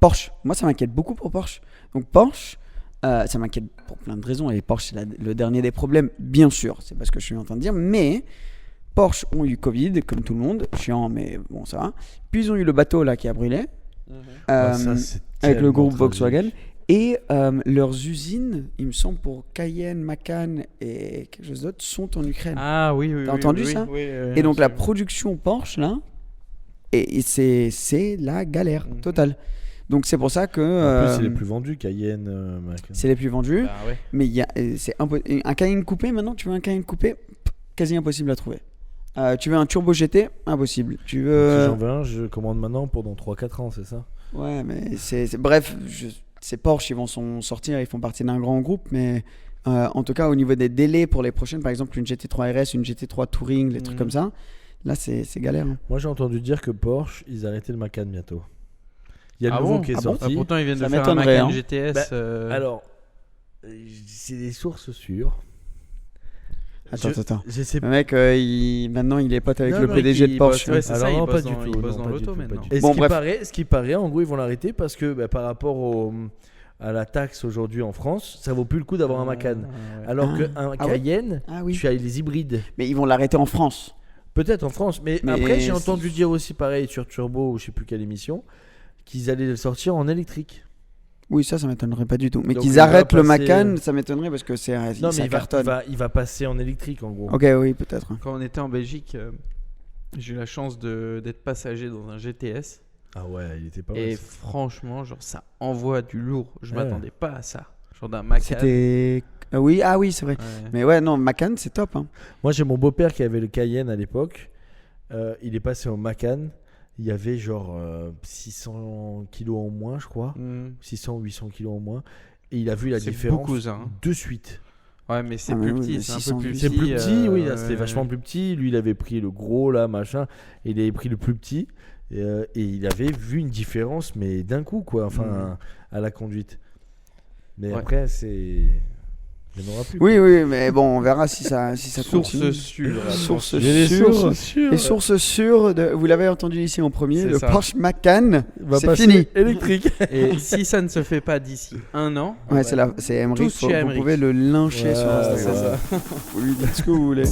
Porsche. Moi, ça m'inquiète beaucoup pour Porsche. Donc Porsche, ça m'inquiète pour plein de raisons. Et Porsche, c'est le dernier des problèmes, bien sûr. C'est pas ce que je suis en train de dire. Mais Porsche ont eu Covid, comme tout le monde. Chiant, mais bon, ça va. Puis ils ont eu le bateau là qui a brûlé. Ça, c'est avec le groupe tellement Volkswagen. tragique. Et leurs usines, il me semble, pour Cayenne, Macan et quelque chose d'autre, sont en Ukraine. Ah oui. T'as entendu ça ? Et donc la production Porsche, là, et c'est la galère totale. Donc c'est pour ça que... En plus, c'est les plus vendus, Cayenne, Macan. c'est les plus vendus. Bah, ouais. Mais un Cayenne coupé, maintenant, tu veux un Cayenne coupé, quasi impossible à trouver. Tu veux un Turbo GT, impossible. Tu Si veux... j'en veux un, je commande maintenant pour dans 3-4 ans, c'est ça ? Ouais, mais bref, c'est Porsche, ils vont s'en sortir, ils font partie d'un grand groupe, mais en tout cas, au niveau des délais pour les prochaines, par exemple, une GT3 RS, une GT3 Touring, les trucs comme ça, là, c'est galère. Hein. Moi, j'ai entendu dire que Porsche, ils arrêtaient le Macan bientôt. Il y a le Ah nouveau bon qui est Ah bon sorti. Pourtant, ils viennent Ça de faire un m'étonnerait, Macan hein. GTS. Alors, c'est des sources sûres. Attends. Je sais Le mec, maintenant, il est pote avec Non, le non, PDG de il Porsche. bosse, ouais, c'est Alors ça, non, il pas bosse du dans- tout. il bosse non, dans pas l'auto du tout, pas maintenant. du tout. Et Bon, ce qui paraît, en gros, ils vont l'arrêter parce que par rapport à la taxe aujourd'hui en France, ça vaut plus le coup d'avoir un Macan. Ouais. Alors Ah. qu'un Ah ouais Cayenne, Ah oui. tu as les hybrides. Mais ils vont l'arrêter en France. Peut-être en France, mais Mais après j'ai c'est- entendu dire aussi pareil sur Turbo ou je sais plus quelle émission qu'ils allaient le sortir en électrique. Oui, ça m'étonnerait pas du tout. Mais Donc, qu'ils il va arrêtent le passer- Macan, ça m'étonnerait parce que Non mais ça il cartonne. va passer en électrique en gros. Ok, oui, peut-être. Quand on était en Belgique, j'ai eu la chance d'être passager dans un GTS. Ah ouais, il était pas mal. Et ça. franchement, genre, ça envoie du lourd. Je Ouais. m'attendais pas à ça. Genre d'un Macan. C'était... Ah oui, c'est vrai. Ouais. Mais ouais, non, Macan, c'est top. Hein. Moi j'ai mon beau-père qui avait le Cayenne à l'époque. Il est passé au Macan. Il y avait genre 600 kilos en moins, je crois. 600-800 kilos en moins. Et il a vu la C'est différence beaucoup, ça, hein. de suite. Ouais, mais c'est Ah, mais plus oui, petit. mais C'est un 600, peu plus petit. C'est plus petit, oui, là, c'était ouais. vachement plus petit. Lui, il avait pris le gros, là, machin. Et il avait pris le plus petit. Et il avait vu une différence, mais d'un coup, quoi. Enfin, à la conduite. Mais Ouais. après, c'est. Il n'y en aura plus. Oui, mais bon, on verra si ça continue. Source sûre. Source J'ai les sûre. sources sûres. Les sources sûres, vous l'avez entendu ici en premier, C'est le ça. Porsche Macan, Va c'est passer fini. électrique. Et si ça ne se fait pas d'ici un an, Ouais, c'est Emmerich, Tous chez vous Emmerich. pouvez le lyncher sur Ouais, Instagram. c'est ça. Vous lui dites ce que vous voulez.